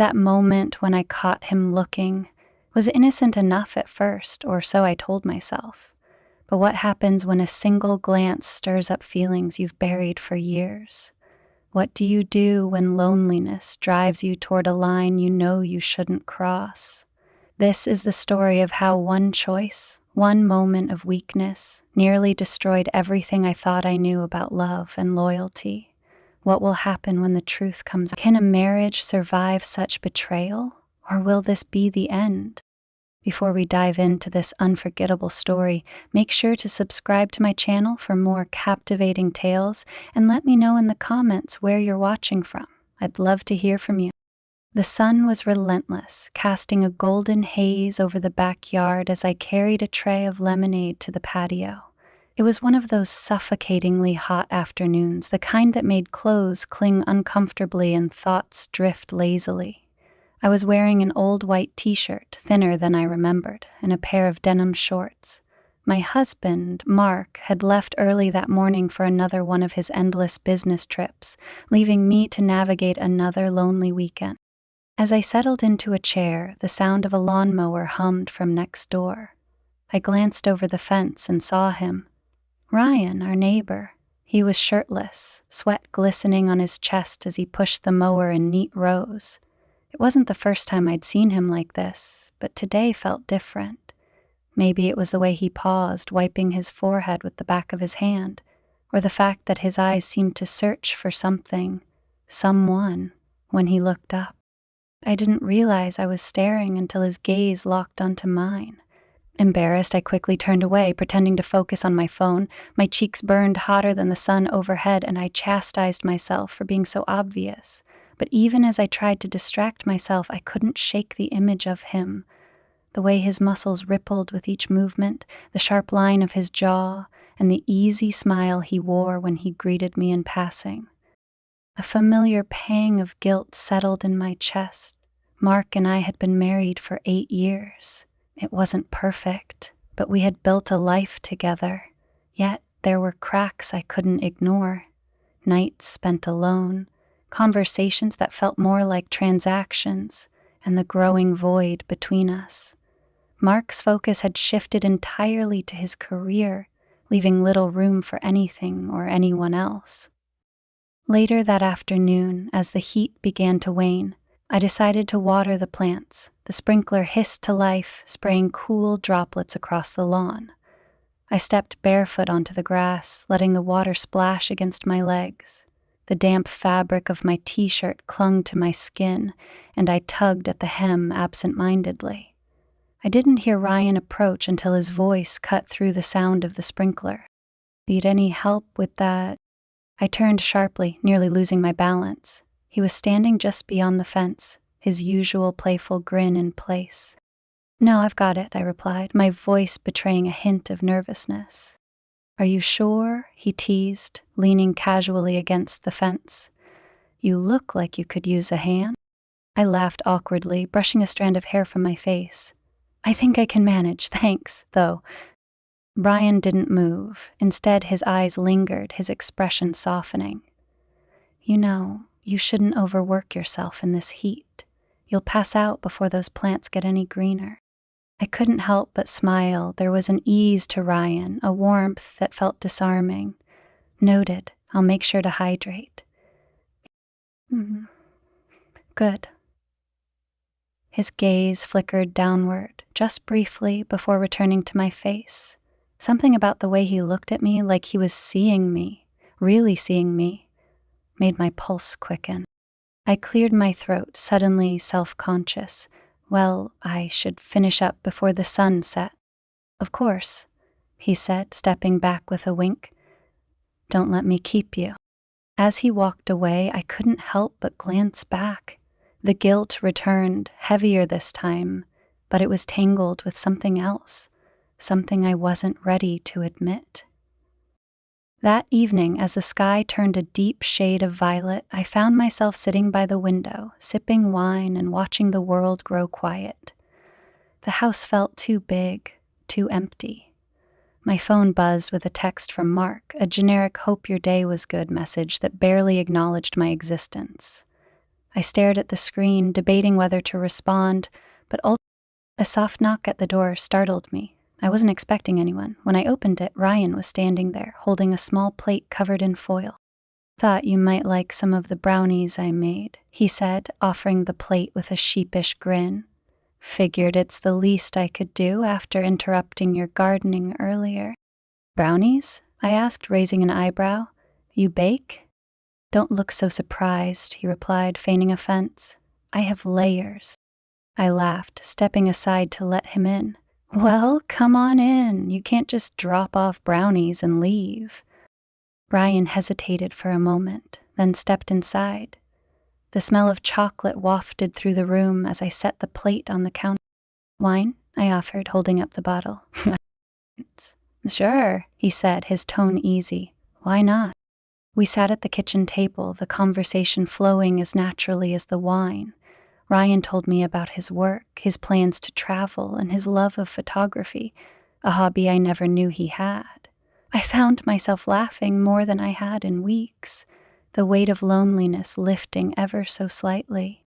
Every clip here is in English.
That moment when I caught him looking was innocent enough at first, or so I told myself. But what happens when a single glance stirs up feelings you've buried for years? What do you do when loneliness drives you toward a line you know you shouldn't cross? This is the story of how one choice, one moment of weakness, nearly destroyed everything I thought I knew about love and loyalty. What will happen when the truth comes out? Can a marriage survive such betrayal, or will this be the end? Before we dive into this unforgettable story, make sure to subscribe to my channel for more captivating tales and let me know in the comments where you're watching from. I'd love to hear from you. The sun was relentless, casting a golden haze over the backyard as I carried a tray of lemonade to the patio. It was one of those suffocatingly hot afternoons, the kind that made clothes cling uncomfortably and thoughts drift lazily. I was wearing an old white t-shirt, thinner than I remembered, and a pair of denim shorts. My husband, Mark, had left early that morning for another one of his endless business trips, leaving me to navigate another lonely weekend. As I settled into a chair, the sound of a lawnmower hummed from next door. I glanced over the fence and saw him. Ryan, our neighbor. He was shirtless, sweat glistening on his chest as he pushed the mower in neat rows. It wasn't the first time I'd seen him like this, but today felt different. Maybe it was the way he paused, wiping his forehead with the back of his hand, or the fact that his eyes seemed to search for something, someone, when he looked up. I didn't realize I was staring until his gaze locked onto mine. Embarrassed, I quickly turned away, pretending to focus on my phone. My cheeks burned hotter than the sun overhead, and I chastised myself for being so obvious. But even as I tried to distract myself, I couldn't shake the image of him. The way his muscles rippled with each movement, the sharp line of his jaw, and the easy smile he wore when he greeted me in passing. A familiar pang of guilt settled in my chest. Mark and I had been married for 8 years. It wasn't perfect, but we had built a life together. Yet there were cracks I couldn't ignore. Nights spent alone, conversations that felt more like transactions, and the growing void between us. Mark's focus had shifted entirely to his career, leaving little room for anything or anyone else. Later that afternoon, as the heat began to wane, I decided to water the plants. The sprinkler hissed to life, spraying cool droplets across the lawn. I stepped barefoot onto the grass, letting the water splash against my legs. The damp fabric of my t-shirt clung to my skin, and I tugged at the hem absent-mindedly. I didn't hear Ryan approach until his voice cut through the sound of the sprinkler. "Need any help with that?" I turned sharply, nearly losing my balance. He was standing just beyond the fence, his usual playful grin in place. "No, I've got it," I replied, my voice betraying a hint of nervousness. "Are you sure?" he teased, leaning casually against the fence. "You look like you could use a hand." I laughed awkwardly, brushing a strand of hair from my face. "I think I can manage, thanks, though." Brian didn't move. Instead, his eyes lingered, his expression softening. "You know, you shouldn't overwork yourself in this heat. You'll pass out before those plants get any greener." I couldn't help but smile. There was an ease to Ryan, a warmth that felt disarming. "Noted. I'll make sure to hydrate." Good." His gaze flickered downward, just briefly before returning to my face. Something about the way he looked at me, like he was seeing me, really seeing me, made my pulse quicken. I cleared my throat, suddenly self-conscious. Well, I should finish up before the sun set. "Of course," he said, stepping back with a wink. "Don't let me keep you." As he walked away, I couldn't help but glance back. The guilt returned, heavier this time, but it was tangled with something else, something I wasn't ready to admit. That evening, as the sky turned a deep shade of violet, I found myself sitting by the window, sipping wine and watching the world grow quiet. The house felt too big, too empty. My phone buzzed with a text from Mark, a generic "hope your day was good" message that barely acknowledged my existence. I stared at the screen, debating whether to respond, but a soft knock at the door startled me. I wasn't expecting anyone. When I opened it, Ryan was standing there, holding a small plate covered in foil. "Thought you might like some of the brownies I made," he said, offering the plate with a sheepish grin. "Figured it's the least I could do after interrupting your gardening earlier." "Brownies?" I asked, raising an eyebrow. "You bake?" "Don't look so surprised," he replied, feigning offense. "I have layers." I laughed, stepping aside to let him in. "Well, come on in. You can't just drop off brownies and leave." Ryan hesitated for a moment, then stepped inside. The smell of chocolate wafted through the room as I set the plate on the counter. "Wine?" I offered, holding up the bottle. "Sure," he said, his tone easy. "Why not?" We sat at the kitchen table, the conversation flowing as naturally as the wine. Ryan told me about his work, his plans to travel, and his love of photography, a hobby I never knew he had. I found myself laughing more than I had in weeks, the weight of loneliness lifting ever so slightly.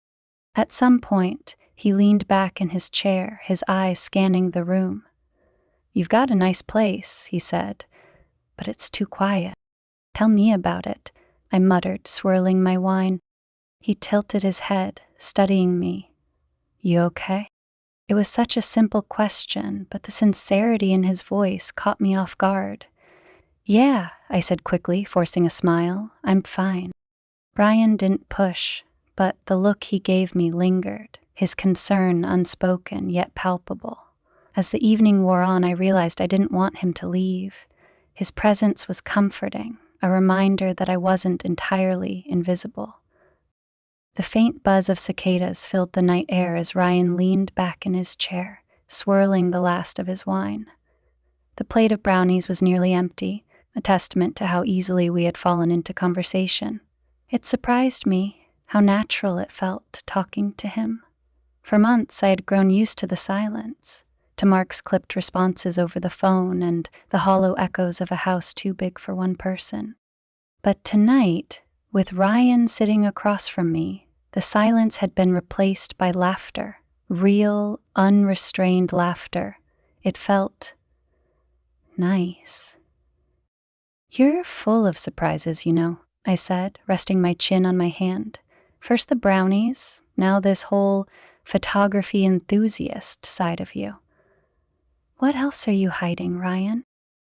At some point, he leaned back in his chair, his eyes scanning the room. "You've got a nice place," he said, "but it's too quiet." "Tell me about it," I muttered, swirling my wine. He tilted his head, studying me. "You okay?" It was such a simple question, but the sincerity in his voice caught me off guard. "Yeah," I said quickly, forcing a smile. "I'm fine." Ryan didn't push, but the look he gave me lingered, his concern unspoken yet palpable. As the evening wore on, I realized I didn't want him to leave. His presence was comforting, a reminder that I wasn't entirely invisible. The faint buzz of cicadas filled the night air as Ryan leaned back in his chair, swirling the last of his wine. The plate of brownies was nearly empty, a testament to how easily we had fallen into conversation. It surprised me how natural it felt talking to him. For months I had grown used to the silence, to Mark's clipped responses over the phone and the hollow echoes of a house too big for one person. But tonight, with Ryan sitting across from me, the silence had been replaced by laughter, real, unrestrained laughter. It felt nice. "You're full of surprises, you know," I said, resting my chin on my hand. "First the brownies, now this whole photography enthusiast side of you." "What else are you hiding, Ryan?"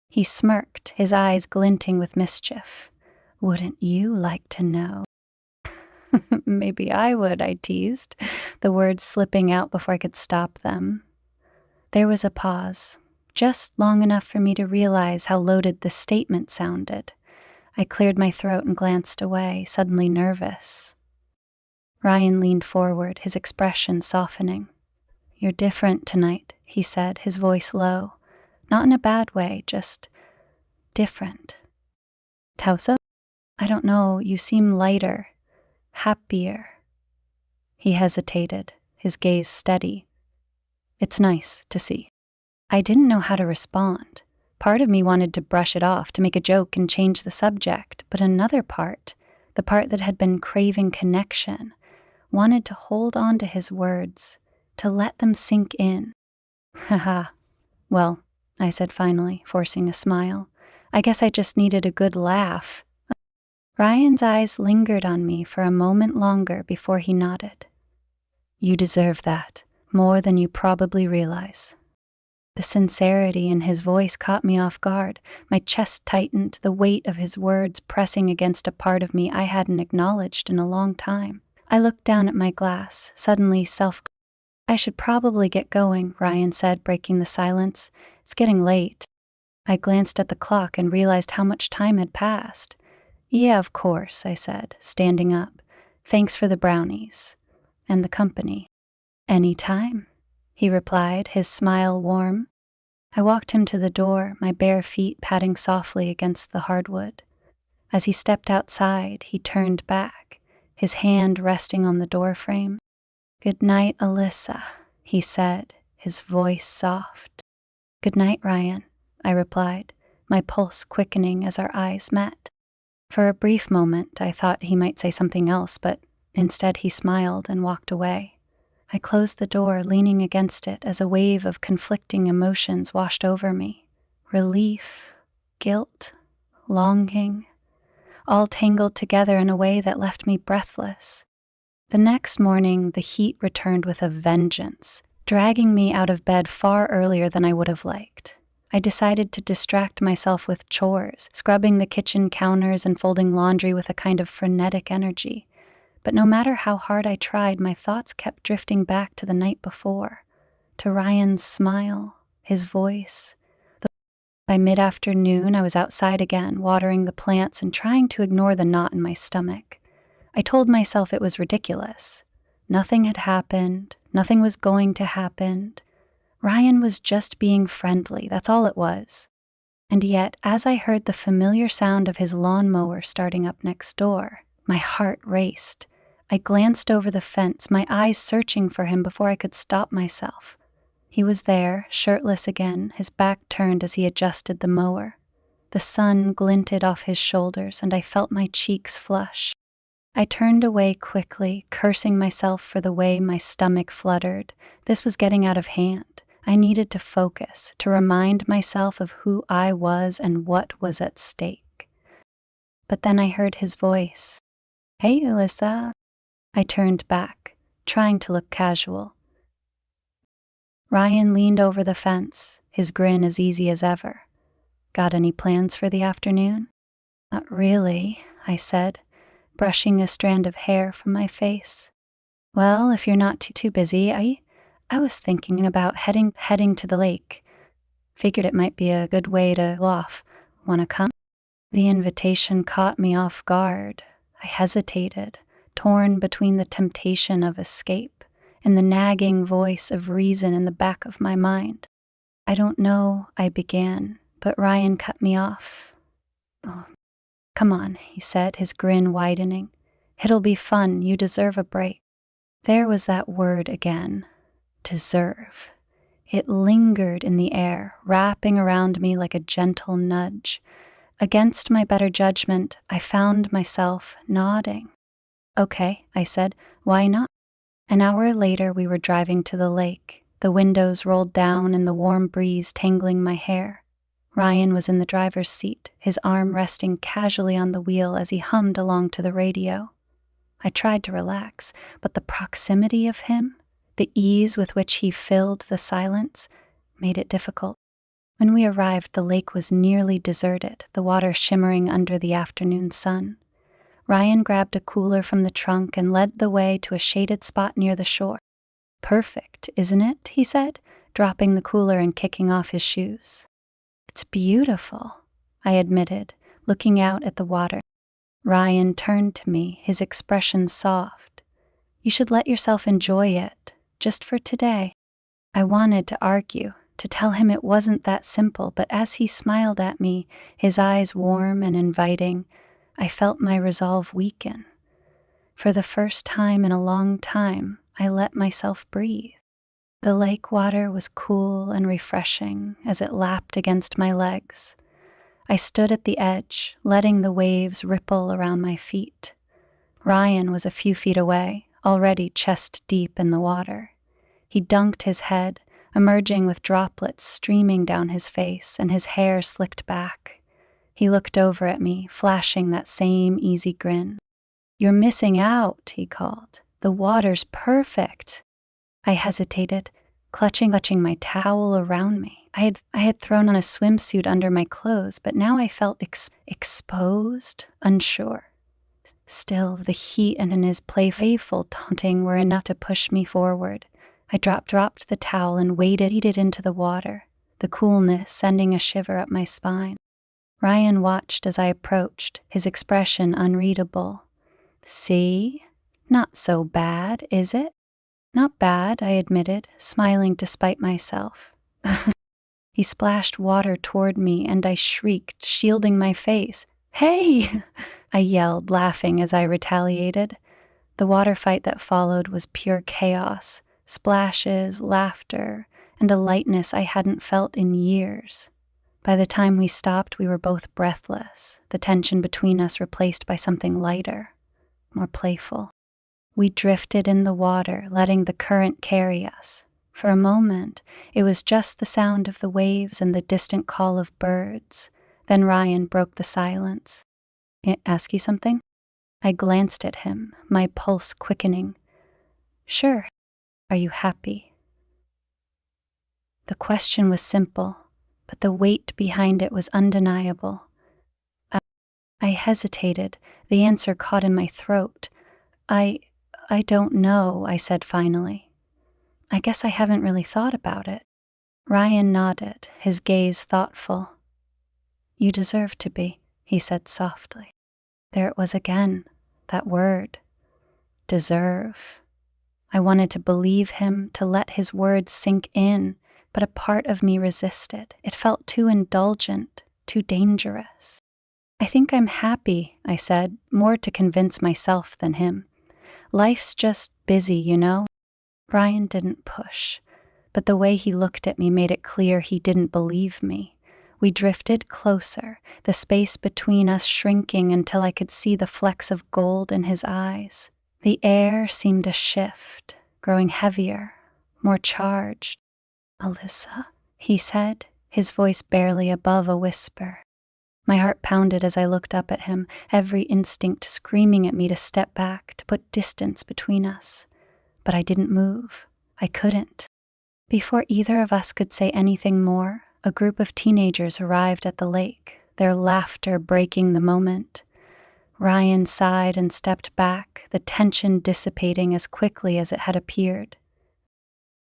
He smirked, his eyes glinting with mischief. "Wouldn't you like to know?" "Maybe I would," I teased, the words slipping out before I could stop them. There was a pause, just long enough for me to realize how loaded the statement sounded. I cleared my throat and glanced away, suddenly nervous. Ryan leaned forward, his expression softening. "You're different tonight," he said, his voice low. Not in a bad way, just different. "How so?" "I don't know, you seem lighter, happier." He hesitated, his gaze steady. "It's nice to see." I didn't know how to respond. Part of me wanted to brush it off, to make a joke and change the subject, but another part, the part that had been craving connection, wanted to hold on to his words, to let them sink in. "Haha. Well," I said finally, forcing a smile. "I guess I just needed a good laugh." Ryan's eyes lingered on me for a moment longer before he nodded. "You deserve that, more than you probably realize." The sincerity in his voice caught me off guard. My chest tightened, the weight of his words pressing against a part of me I hadn't acknowledged in a long time. I looked down at my glass, suddenly "I should probably get going," Ryan said, breaking the silence. "It's getting late." I glanced at the clock and realized how much time had passed. "Yeah, of course," I said, standing up. "Thanks for the brownies. And the company." "Any time," he replied, his smile warm. I walked him to the door, my bare feet patting softly against the hardwood. As he stepped outside, he turned back, his hand resting on the doorframe. "Good night, Alyssa," he said, his voice soft. "Good night, Ryan," I replied, my pulse quickening as our eyes met. For a brief moment, I thought he might say something else, but Instead, he smiled and walked away. I closed the door, leaning against it as a wave of conflicting emotions washed over me. Relief, guilt, longing, all tangled together in a way that left me breathless. The next morning, the heat returned with a vengeance, dragging me out of bed far earlier than I would have liked. I decided to distract myself with chores, scrubbing the kitchen counters and folding laundry with a kind of frenetic energy. But no matter how hard I tried, my thoughts kept drifting back to the night before, to Ryan's smile, his voice. By mid-afternoon, I was outside again, watering the plants and trying to ignore the knot in my stomach. I told myself it was ridiculous. Nothing had happened. Nothing was going to happen. Ryan was just being friendly, that's all it was. And yet, as I heard the familiar sound of his lawnmower starting up next door, my heart raced. I glanced over the fence, my eyes searching for him before I could stop myself. He was there, shirtless again, his back turned as he adjusted the mower. The sun glinted off his shoulders, and I felt my cheeks flush. I turned away quickly, cursing myself for the way my stomach fluttered. This was getting out of hand. I needed to focus, to remind myself of who I was and what was at stake. But then I heard his voice. "Hey, Alyssa." I turned back, trying to look casual. Ryan leaned over the fence, his grin as easy as ever. "Got any plans for the afternoon?" "Not really," I said, brushing a strand of hair from my face. "Well, if you're not too busy, I was thinking about heading to the lake. Figured it might be a good way to cool off. Wanna come?" The invitation caught me off guard. I hesitated, torn between the temptation of escape and the nagging voice of reason in the back of my mind. "I don't know," I began, but Ryan cut me off. "Oh, come on," he said, his grin widening. "It'll be fun. You deserve a break." There was that word again. Deserve. It lingered in the air, wrapping around me like a gentle nudge. Against my better judgment, I found myself nodding. "Okay," I said, "why not?" An hour later, we were driving to the lake. The windows rolled down and the warm breeze tangling my hair. Ryan was in the driver's seat, his arm resting casually on the wheel as he hummed along to the radio. I tried to relax, but the proximity of him, the ease with which he filled the silence, made it difficult. When we arrived, the lake was nearly deserted, the water shimmering under the afternoon sun. Ryan grabbed a cooler from the trunk and led the way to a shaded spot near the shore. "Perfect, isn't it?" he said, dropping the cooler and kicking off his shoes. "It's beautiful," I admitted, looking out at the water. Ryan turned to me, his expression soft. "You should let yourself enjoy it, just for today." I wanted to argue, to tell him it wasn't that simple, but as he smiled at me, his eyes warm and inviting, I felt my resolve weaken. For the first time in a long time, I let myself breathe. The lake water was cool and refreshing as it lapped against my legs. I stood at the edge, letting the waves ripple around my feet. Ryan was a few feet away, already chest deep in the water. He dunked his head, emerging with droplets streaming down his face and his hair slicked back. He looked over at me, flashing that same easy grin. "You're missing out," he called. "The water's perfect." I hesitated, clutching my towel around me. I had thrown on a swimsuit under my clothes, but now I felt exposed, unsure. Still, the heat and his playful taunting were enough to push me forward. I dropped the towel and waded into the water, the coolness sending a shiver up my spine. Ryan watched as I approached, his expression unreadable. "See? Not so bad, is it?" "Not bad," I admitted, smiling despite myself. He splashed water toward me, and I shrieked, shielding my face. "Hey!" I yelled, laughing as I retaliated. The water fight that followed was pure chaos, splashes, laughter, and a lightness I hadn't felt in years. By the time we stopped, we were both breathless, the tension between us replaced by something lighter, more playful. We drifted in the water, letting the current carry us. For a moment, it was just the sound of the waves and the distant call of birds. Then Ryan broke the silence. Ask you something? I glanced at him, my pulse quickening. Sure. Are you happy? The question was simple, but the weight behind it was undeniable. I hesitated, the answer caught in my throat. I don't know, I said finally. I guess I haven't really thought about it. Ryan nodded, his gaze thoughtful. You deserve to be, he said softly. There it was again, that word. Deserve. I wanted to believe him, to let his words sink in, but a part of me resisted. It felt too indulgent, too dangerous. I think I'm happy, I said, more to convince myself than him. Life's just busy, you know? Ryan didn't push, but the way he looked at me made it clear he didn't believe me. We drifted closer, the space between us shrinking until I could see the flecks of gold in his eyes. The air seemed to shift, growing heavier, more charged. Alyssa, he said, his voice barely above a whisper. My heart pounded as I looked up at him, every instinct screaming at me to step back, to put distance between us. But I didn't move. I couldn't. Before either of us could say anything more, a group of teenagers arrived at the lake, their laughter breaking the moment. Ryan sighed and stepped back, the tension dissipating as quickly as it had appeared.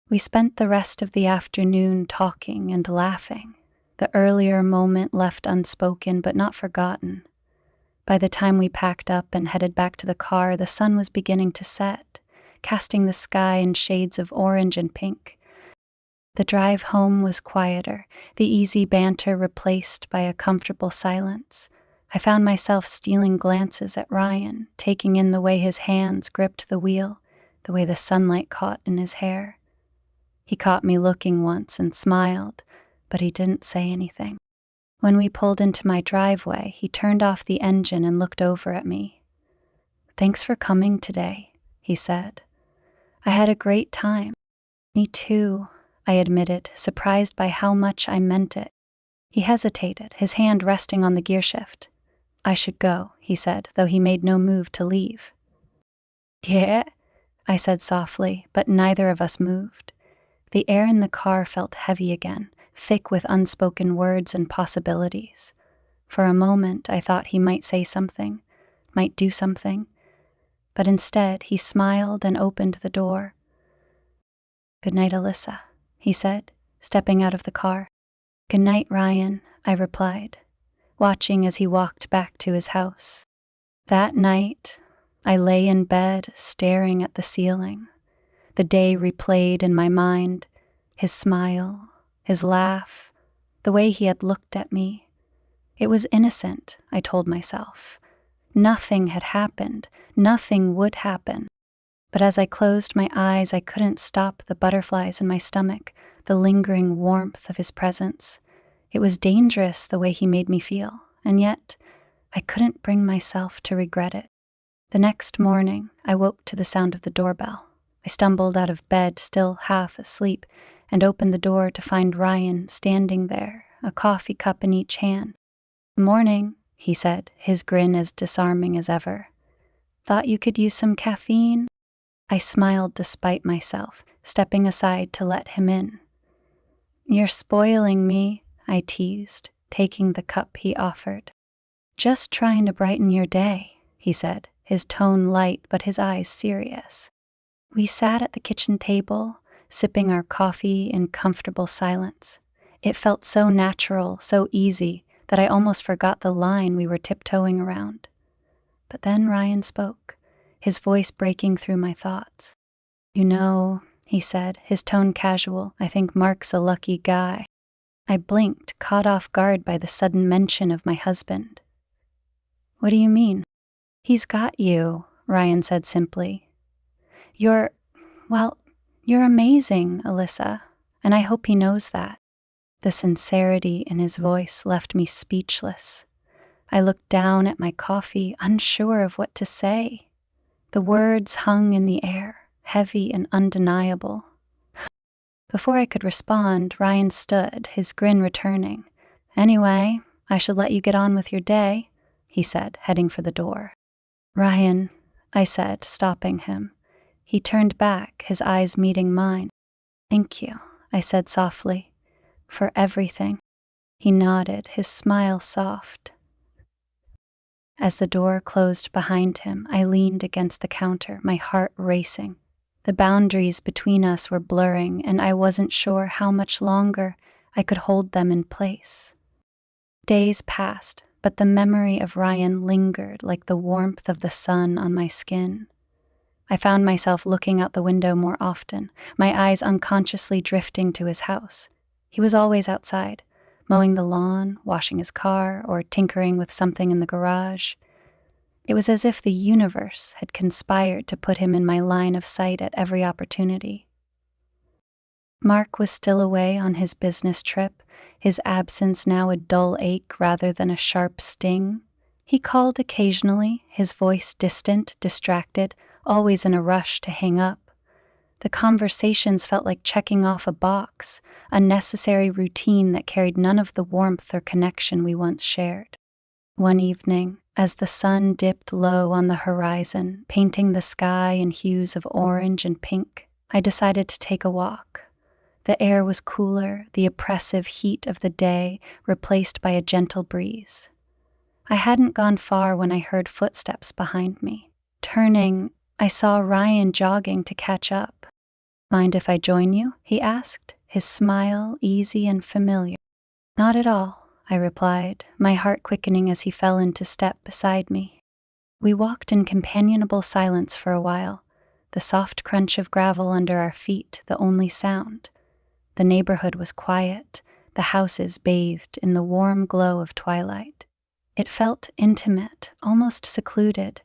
We spent the rest of the afternoon talking and laughing, the earlier moment left unspoken but not forgotten. By the time we packed up and headed back to the car, the sun was beginning to set, casting the sky in shades of orange and pink. The drive home was quieter, the easy banter replaced by a comfortable silence. I found myself stealing glances at Ryan, taking in the way his hands gripped the wheel, the way the sunlight caught in his hair. He caught me looking once and smiled, but he didn't say anything. When we pulled into my driveway, he turned off the engine and looked over at me. Thanks for coming today, he said. I had a great time. Me too, I admitted, surprised by how much I meant it. He hesitated, his hand resting on the gearshift. I should go, he said, though he made no move to leave. Yeah, I said softly, but neither of us moved. The air in the car felt heavy again, thick with unspoken words and possibilities. For a moment, I thought he might say something, might do something, but instead he smiled and opened the door. Good night, Alyssa, he said, stepping out of the car. Good night, Ryan, I replied, watching as he walked back to his house. That night, I lay in bed, staring at the ceiling. The day replayed in my mind, his smile, his laugh, the way he had looked at me. It was innocent, I told myself. Nothing had happened, nothing would happen. But as I closed my eyes, I couldn't stop the butterflies in my stomach, the lingering warmth of his presence. It was dangerous the way he made me feel, and yet I couldn't bring myself to regret it. The next morning, I woke to the sound of the doorbell. I stumbled out of bed, still half asleep, and opened the door to find Ryan standing there, a coffee cup in each hand. Morning, he said, his grin as disarming as ever. Thought you could use some caffeine? I smiled despite myself, stepping aside to let him in. You're spoiling me, I teased, taking the cup he offered. Just trying to brighten your day, he said, his tone light but his eyes serious. We sat at the kitchen table, sipping our coffee in comfortable silence. It felt so natural, so easy, that I almost forgot the line we were tiptoeing around. But then Ryan spoke, his voice breaking through my thoughts. You know, he said, his tone casual, I think Mark's a lucky guy. I blinked, caught off guard by the sudden mention of my husband. What do you mean? He's got you, Ryan said simply. You're amazing, Alyssa, and I hope he knows that. The sincerity in his voice left me speechless. I looked down at my coffee, unsure of what to say. The words hung in the air, heavy and undeniable. Before I could respond, Ryan stood, his grin returning. "Anyway, I should let you get on with your day," he said, heading for the door. "Ryan," I said, stopping him. He turned back, his eyes meeting mine. "Thank you," I said softly, "for everything." He nodded, his smile soft. As the door closed behind him, I leaned against the counter, my heart racing. The boundaries between us were blurring, and I wasn't sure how much longer I could hold them in place. Days passed, but the memory of Ryan lingered like the warmth of the sun on my skin. I found myself looking out the window more often, my eyes unconsciously drifting to his house. He was always outside, mowing the lawn, washing his car, or tinkering with something in the garage. It was as if the universe had conspired to put him in my line of sight at every opportunity. Mark was still away on his business trip, his absence now a dull ache rather than a sharp sting. He called occasionally, his voice distant, distracted, always in a rush to hang up. The conversations felt like checking off a box, a necessary routine that carried none of the warmth or connection we once shared. One evening, as the sun dipped low on the horizon, painting the sky in hues of orange and pink, I decided to take a walk. The air was cooler, the oppressive heat of the day replaced by a gentle breeze. I hadn't gone far when I heard footsteps behind me. Turning, I saw Ryan jogging to catch up. "Mind if I join you?" he asked, his smile easy and familiar. "Not at all," I replied, my heart quickening as he fell into step beside me. We walked in companionable silence for a while, the soft crunch of gravel under our feet the only sound. The neighborhood was quiet, the houses bathed in the warm glow of twilight. It felt intimate, almost secluded,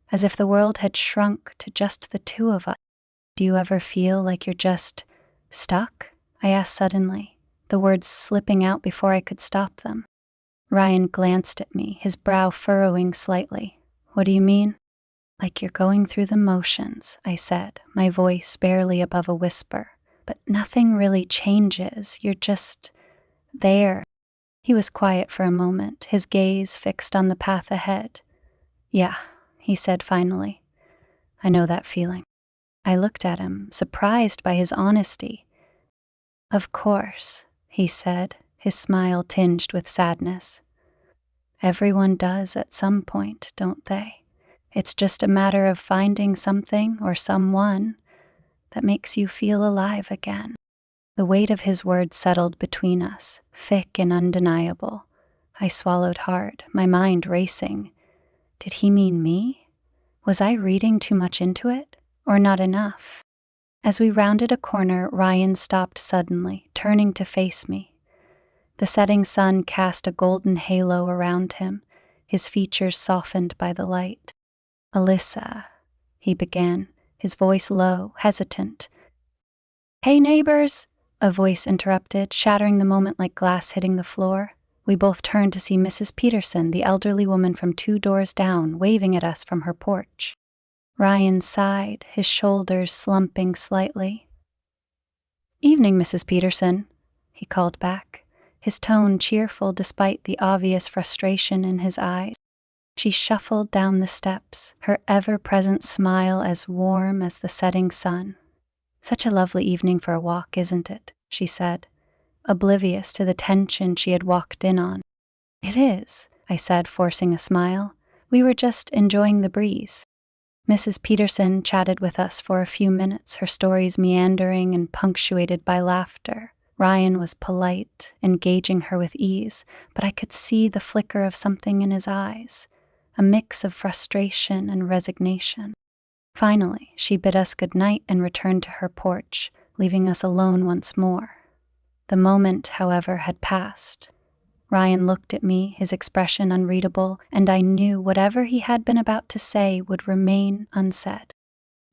as if the world had shrunk to just the two of us. "Do you ever feel like you're just stuck?" I asked suddenly, the words slipping out before I could stop them. Ryan glanced at me, his brow furrowing slightly. "What do you mean?" "Like you're going through the motions," I said, my voice barely above a whisper. "But nothing really changes, you're just there." He was quiet for a moment, his gaze fixed on the path ahead. "Yeah," he said finally. "I know that feeling." I looked at him, surprised by his honesty. "Of course," he said, his smile tinged with sadness. "Everyone does at some point, don't they? It's just a matter of finding something or someone that makes you feel alive again." The weight of his words settled between us, thick and undeniable. I swallowed hard, my mind racing. Did he mean me? Was I reading too much into it, or not enough? As we rounded a corner, Ryan stopped suddenly, turning to face me. The setting sun cast a golden halo around him, his features softened by the light. "Alyssa," he began, his voice low, hesitant. "Hey, neighbors!" a voice interrupted, shattering the moment like glass hitting the floor. We both turned to see Mrs. Peterson, the elderly woman from 2 doors down, waving at us from her porch. Ryan sighed, his shoulders slumping slightly. "Evening, Mrs. Peterson," he called back, his tone cheerful despite the obvious frustration in his eyes. She shuffled down the steps, her ever-present smile as warm as the setting sun. "Such a lovely evening for a walk, isn't it?" she said, oblivious to the tension she had walked in on. "It is," I said, forcing a smile. "We were just enjoying the breeze." Mrs. Peterson chatted with us for a few minutes, her stories meandering and punctuated by laughter. Ryan was polite, engaging her with ease, but I could see the flicker of something in his eyes, a mix of frustration and resignation. Finally, she bid us good night and returned to her porch, leaving us alone once more. The moment, however, had passed. Ryan looked at me, his expression unreadable, and I knew whatever he had been about to say would remain unsaid.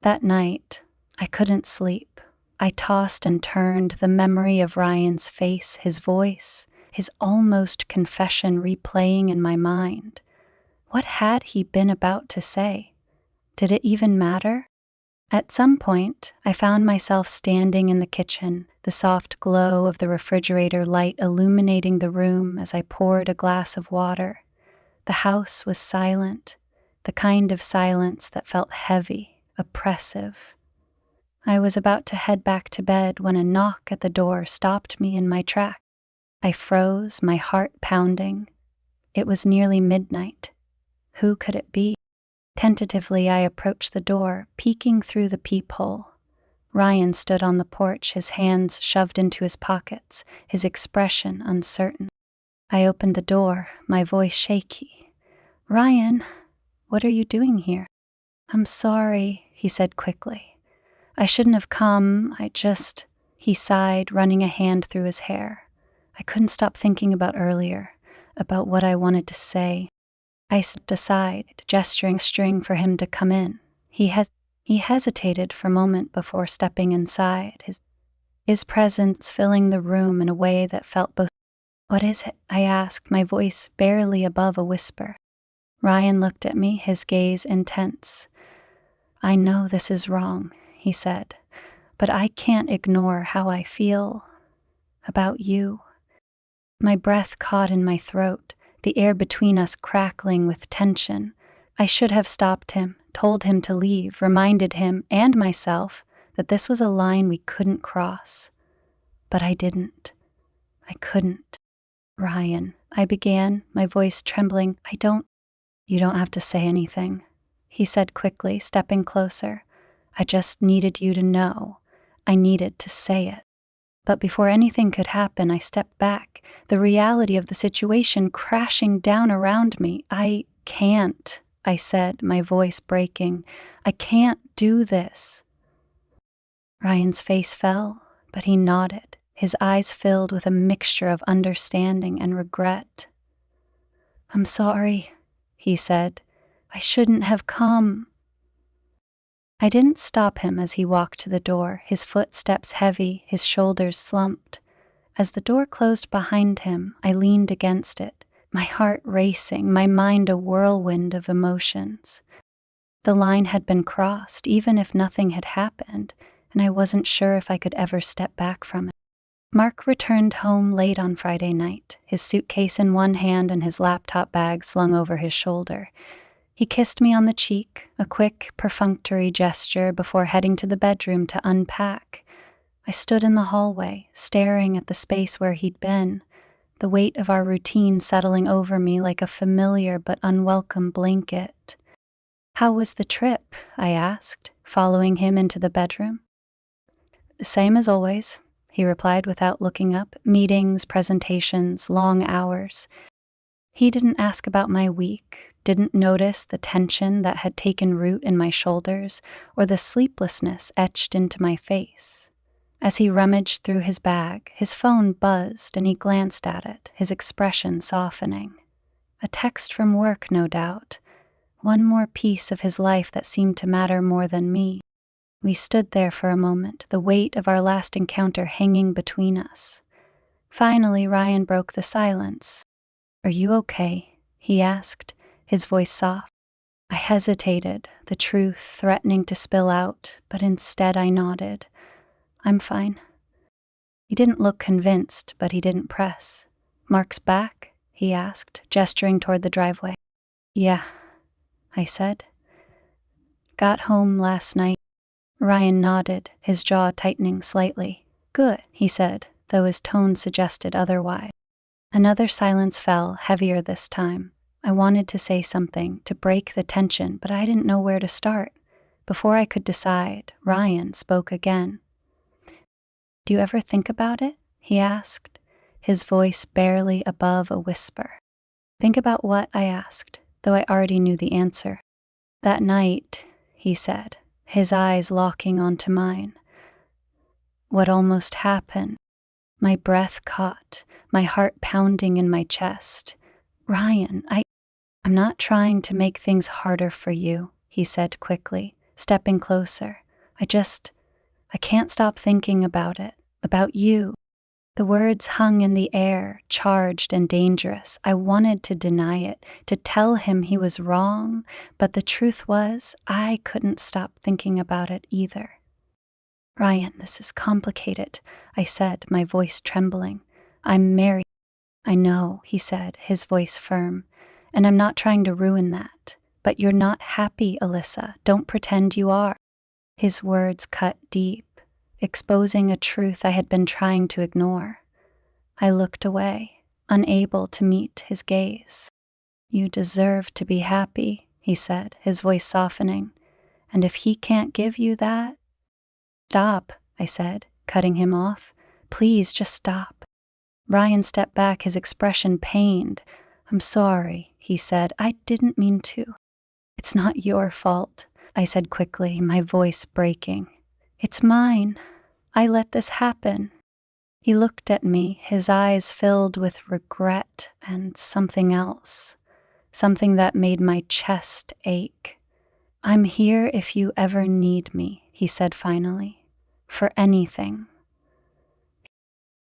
That night, I couldn't sleep. I tossed and turned, the memory of Ryan's face, his voice, his almost confession replaying in my mind. What had he been about to say? Did it even matter? At some point, I found myself standing in the kitchen, the soft glow of the refrigerator light illuminating the room as I poured a glass of water. The house was silent, the kind of silence that felt heavy, oppressive. I was about to head back to bed when a knock at the door stopped me in my tracks. I froze, my heart pounding. It was nearly midnight. Who could it be? Tentatively, I approached the door, peeking through the peephole. Ryan stood on the porch, his hands shoved into his pockets, his expression uncertain. I opened the door, my voice shaky. "Ryan, what are you doing here?" "I'm sorry," he said quickly. "I shouldn't have come, He sighed, running a hand through his hair. I couldn't stop thinking about earlier, about what I wanted to say. I stepped aside, gesturing for him to come in. He hesitated for a moment before stepping inside, his presence filling the room in a way that felt both. "What is it?" I asked, my voice barely above a whisper. Ryan looked at me, his gaze intense. "I know this is wrong," he said, "but I can't ignore how I feel about you." My breath caught in my throat, the air between us crackling with tension. I should have stopped him, told him to leave, reminded him and myself that this was a line we couldn't cross. But I didn't. I couldn't. "Ryan," I began, my voice trembling. You don't have to say anything," he said quickly, stepping closer. "I just needed you to know. I needed to say it." But before anything could happen, I stepped back, the reality of the situation crashing down around me. "I can't," I said, my voice breaking. "I can't do this." Ryan's face fell, but he nodded, his eyes filled with a mixture of understanding and regret. "I'm sorry," he said. "I shouldn't have come." I didn't stop him as he walked to the door, his footsteps heavy, his shoulders slumped. As the door closed behind him, I leaned against it, my heart racing, my mind a whirlwind of emotions. The line had been crossed, even if nothing had happened, and I wasn't sure if I could ever step back from it. Mark returned home late on Friday night, his suitcase in one hand and his laptop bag slung over his shoulder. He kissed me on the cheek, a quick, perfunctory gesture before heading to the bedroom to unpack. I stood in the hallway, staring at the space where he'd been, the weight of our routine settling over me like a familiar but unwelcome blanket. "How was the trip?" I asked, following him into the bedroom. "Same as always," he replied without looking up. "Meetings, presentations, long hours." He didn't ask about my week, didn't notice the tension that had taken root in my shoulders or the sleeplessness etched into my face. As he rummaged through his bag, his phone buzzed and he glanced at it, his expression softening. A text from work, no doubt. One more piece of his life that seemed to matter more than me. We stood there for a moment, the weight of our last encounter hanging between us. Finally, Ryan broke the silence. "Are you okay?" he asked, his voice soft. I hesitated, the truth threatening to spill out, but instead I nodded. "I'm fine." He didn't look convinced, but he didn't press. "Mark's back?" he asked, gesturing toward the driveway. "Yeah," I said. "Got home last night." Ryan nodded, his jaw tightening slightly. "Good," he said, though his tone suggested otherwise. Another silence fell, heavier this time. I wanted to say something, to break the tension, but I didn't know where to start. Before I could decide, Ryan spoke again. "Do you ever think about it?" he asked, his voice barely above a whisper. "Think about what?" I asked, though I already knew the answer. "That night," he said, his eyes locking onto mine. "What almost happened." My breath caught, my heart pounding in my chest. "Ryan, I'm not trying to make things harder for you," he said quickly, stepping closer. I can't stop thinking about it, about you." The words hung in the air, charged and dangerous. I wanted to deny it, to tell him he was wrong, but the truth was, I couldn't stop thinking about it either. "Ryan, this is complicated," I said, my voice trembling. "I'm married." "I know," he said, his voice firm, "and I'm not trying to ruin that. But you're not happy, Alyssa. Don't pretend you are." His words cut deep, exposing a truth I had been trying to ignore. I looked away, unable to meet his gaze. "You deserve to be happy," he said, his voice softening. "And if he can't give you that—" "Stop," I said, cutting him off. "Please, just stop." Ryan stepped back, his expression pained. "I'm sorry," he said. "I didn't mean to." "It's not your fault," I said quickly, my voice breaking. "It's mine. I let this happen." He looked at me, his eyes filled with regret and something else, something that made my chest ache. "I'm here if you ever need me," he said finally. "For anything."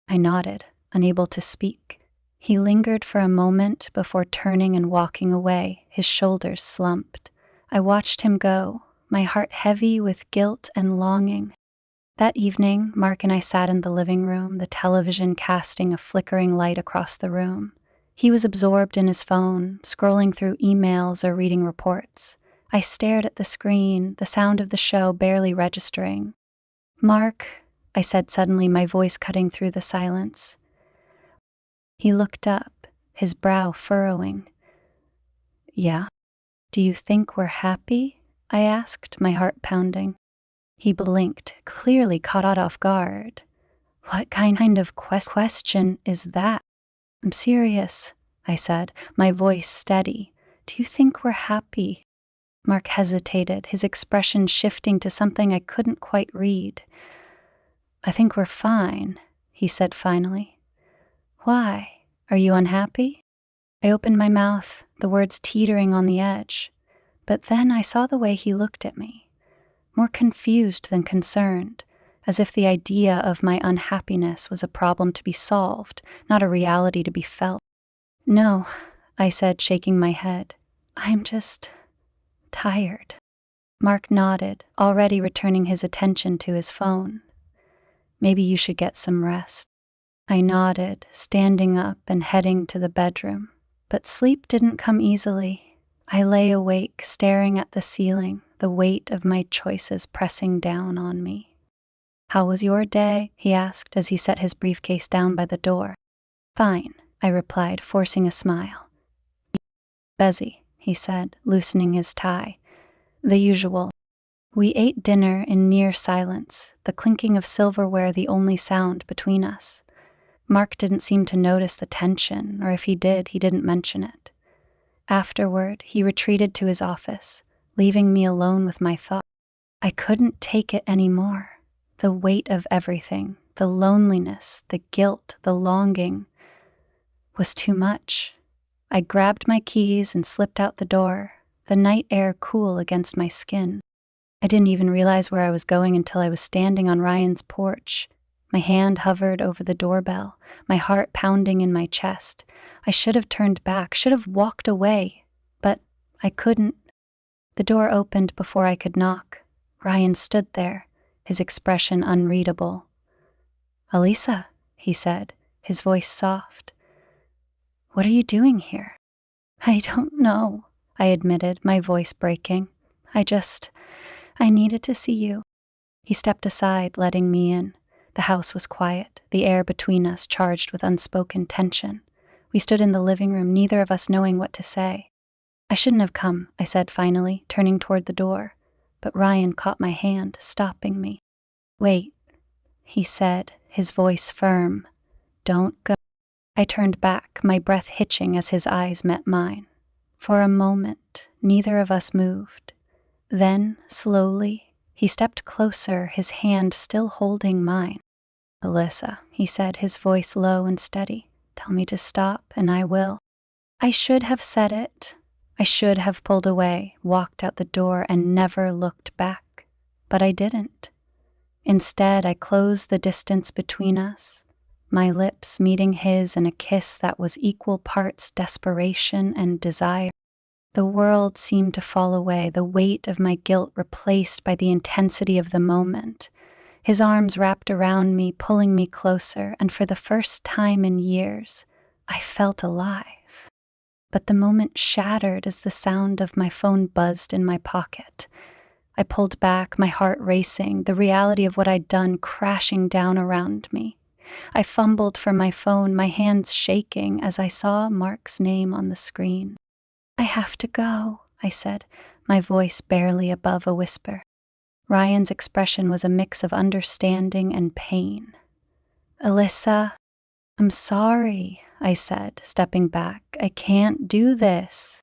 I nodded, unable to speak. He lingered for a moment before turning and walking away, his shoulders slumped. I watched him go, my heart heavy with guilt and longing. That evening, Mark and I sat in the living room, the television casting a flickering light across the room. He was absorbed in his phone, scrolling through emails or reading reports. I stared at the screen, the sound of the show barely registering. "Mark," I said suddenly, my voice cutting through the silence. He looked up, his brow furrowing. "Yeah? Do you think we're happy?" I asked, my heart pounding. He blinked, clearly caught off guard. "What kind of question is that?" "I'm serious," I said, my voice steady. "Do you think we're happy?" Mark hesitated, his expression shifting to something I couldn't quite read. "I think we're fine," he said finally. "Why? Are you unhappy?" I opened my mouth, the words teetering on the edge. But then I saw the way he looked at me, more confused than concerned, as if the idea of my unhappiness was a problem to be solved, not a reality to be felt. "No," I said, shaking my head. "I'm just tired." Mark nodded, already returning his attention to his phone. "Maybe you should get some rest." I nodded, standing up and heading to the bedroom. But sleep didn't come easily. I lay awake, staring at the ceiling, the weight of my choices pressing down on me. "How was your day?" he asked as he set his briefcase down by the door. "Fine," I replied, forcing a smile. "Busy," he said, loosening his tie. "The usual." We ate dinner in near silence, the clinking of silverware the only sound between us. Mark didn't seem to notice the tension, or if he did, he didn't mention it. Afterward, he retreated to his office, leaving me alone with my thoughts. I couldn't take it anymore. The weight of everything, the loneliness, the guilt, the longing, was too much. I grabbed my keys and slipped out the door, the night air cool against my skin. I didn't even realize where I was going until I was standing on Ryan's porch. My hand hovered over the doorbell, my heart pounding in my chest. I should have turned back, should have walked away, but I couldn't. The door opened before I could knock. Ryan stood there, his expression unreadable. "Alyssa," he said, his voice soft. "What are you doing here?" "I don't know," I admitted, my voice breaking. I needed to see you." He stepped aside, letting me in. The house was quiet, the air between us charged with unspoken tension. We stood in the living room, neither of us knowing what to say. "I shouldn't have come," I said finally, turning toward the door. But Ryan caught my hand, stopping me. "Wait," he said, his voice firm. "Don't go." I turned back, my breath hitching as his eyes met mine. For a moment, neither of us moved. Then, slowly, he stepped closer, his hand still holding mine. "Alyssa," he said, his voice low and steady. "Tell me to stop, and I will." I should have said it. I should have pulled away, walked out the door, and never looked back. But I didn't. Instead, I closed the distance between us, my lips meeting his in a kiss that was equal parts desperation and desire. The world seemed to fall away, the weight of my guilt replaced by the intensity of the moment. His arms wrapped around me, pulling me closer, and for the first time in years, I felt alive. But the moment shattered as the sound of my phone buzzed in my pocket. I pulled back, my heart racing, the reality of what I'd done crashing down around me. I fumbled for my phone, my hands shaking as I saw Mark's name on the screen. "I have to go," I said, my voice barely above a whisper. Ryan's expression was a mix of understanding and pain. "Alyssa, I'm sorry," I said, stepping back. "I can't do this."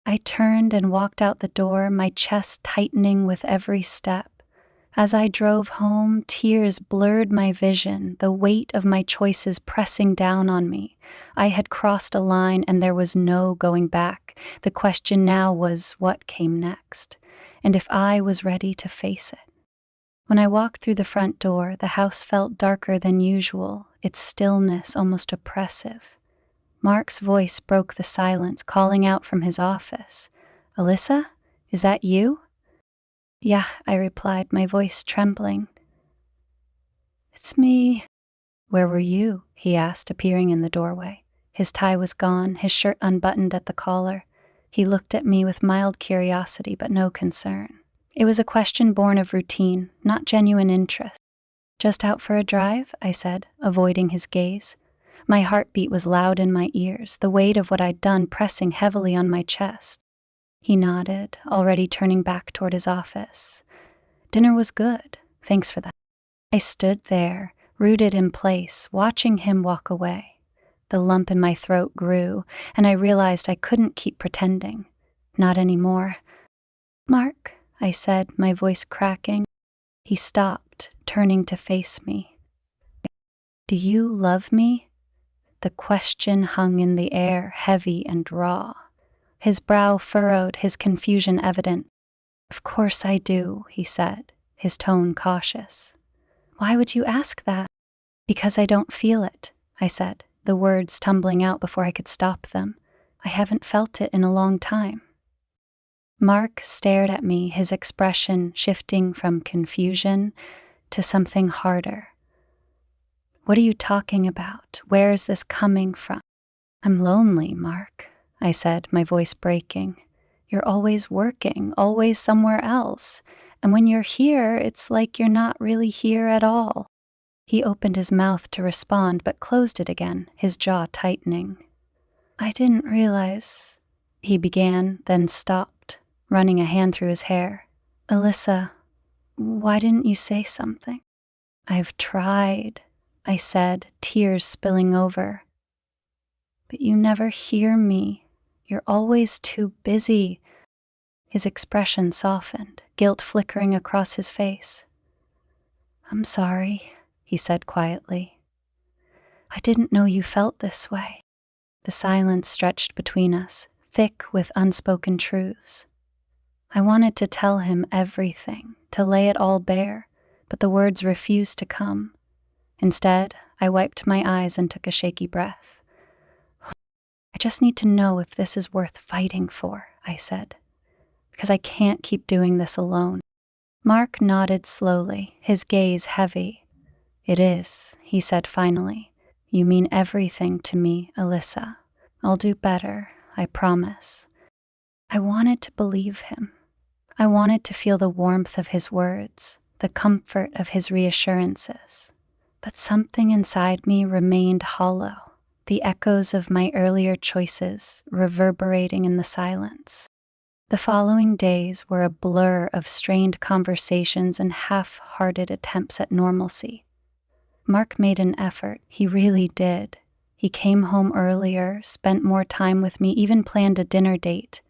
I turned and walked out the door, my chest tightening with every step. As I drove home, tears blurred my vision, the weight of my choices pressing down on me. I had crossed a line and there was no going back. The question now was what came next, and if I was ready to face it. When I walked through the front door, the house felt darker than usual, its stillness almost oppressive. Mark's voice broke the silence, calling out from his office. "Alyssa, is that you?" "Yeah," I replied, my voice trembling. "It's me." "Where were you?" he asked, appearing in the doorway. His tie was gone, his shirt unbuttoned at the collar. He looked at me with mild curiosity but no concern. It was a question born of routine, not genuine interest. "Just out for a drive?" I said, avoiding his gaze. My heartbeat was loud in my ears, the weight of what I'd done pressing heavily on my chest. He nodded, already turning back toward his office. "Dinner was good. Thanks for that." I stood there, rooted in place, watching him walk away. The lump in my throat grew, and I realized I couldn't keep pretending. Not anymore. "Mark," I said, my voice cracking. He stopped, turning to face me. "Do you love me?" The question hung in the air, heavy and raw. His brow furrowed, his confusion evident. "Of course I do," he said, his tone cautious. "Why would you ask that?" "Because I don't feel it," I said, the words tumbling out before I could stop them. "I haven't felt it in a long time." Mark stared at me, his expression shifting from confusion to something harder. "What are you talking about? Where is this coming from?" "I'm lonely, Mark," I said, my voice breaking. "You're always working, always somewhere else. And when you're here, it's like you're not really here at all." He opened his mouth to respond, but closed it again, his jaw tightening. "I didn't realize," he began, then stopped, running a hand through his hair. "Alyssa, why didn't you say something?" "I've tried," I said, tears spilling over. "But you never hear me. You're always too busy." His expression softened, guilt flickering across his face. "I'm sorry," he said quietly. "I didn't know you felt this way." The silence stretched between us, thick with unspoken truths. I wanted to tell him everything, to lay it all bare, but the words refused to come. Instead, I wiped my eyes and took a shaky breath. "I just need to know if this is worth fighting for," I said, "because I can't keep doing this alone." Mark nodded slowly, his gaze heavy. "It is," he said finally. "You mean everything to me, Alyssa. I'll do better, I promise." I wanted to believe him. I wanted to feel the warmth of his words, the comfort of his reassurances. But something inside me remained hollow, the echoes of my earlier choices reverberating in the silence. The following days were a blur of strained conversations and half-hearted attempts at normalcy. Mark made an effort, he really did. He came home earlier, spent more time with me, even planned a dinner date.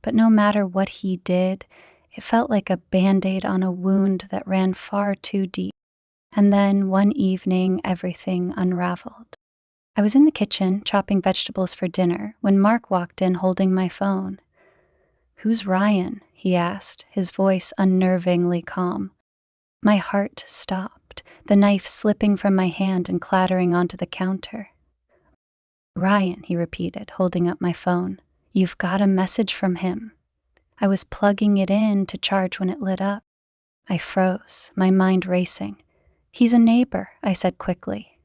But no matter what he did, it felt like a band-aid on a wound that ran far too deep. And then, one evening, everything unraveled. I was in the kitchen, chopping vegetables for dinner, when Mark walked in holding my phone. "Who's Ryan?" he asked, his voice unnervingly calm. My heart stopped. the knife slipping from my hand and clattering onto the counter. "Ryan," he repeated, holding up my phone. "You've got a message from him." I was plugging it in to charge when it lit up. I froze, my mind racing. "He's a neighbor," I said quickly.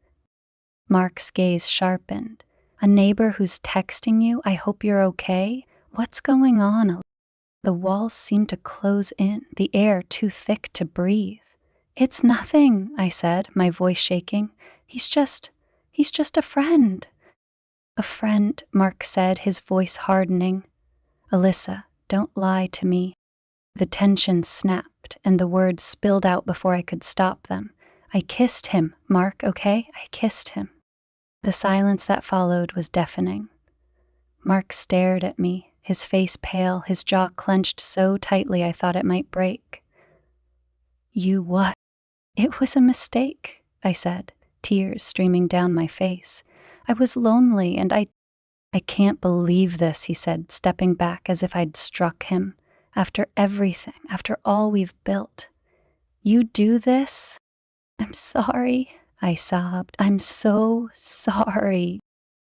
Mark's gaze sharpened. "A neighbor who's texting you? I hope you're okay. What's going on?" The walls seemed to close in, the air too thick to breathe. "It's nothing," I said, my voice shaking. He's just a friend." "A friend," Mark said, his voice hardening. "Alyssa, don't lie to me." The tension snapped, and the words spilled out before I could stop them. "I kissed him, Mark, okay? I kissed him." The silence that followed was deafening. Mark stared at me, his face pale, his jaw clenched so tightly I thought it might break. "You what?" "It was a mistake," I said, tears streaming down my face. "I was lonely and I can't believe this," he said, stepping back as if I'd struck him. "After everything, after all we've built. You do this?" "I'm sorry," I sobbed. "I'm so sorry."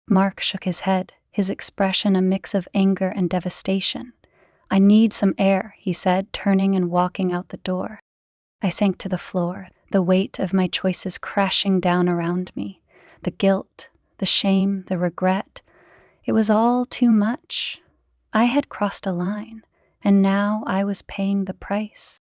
Mark shook his head, his expression a mix of anger and devastation. "I need some air," he said, turning and walking out the door. I sank to the floor, the weight of my choices crashing down around me. The guilt, the shame, the regret. It was all too much. I had crossed a line, and now I was paying the price.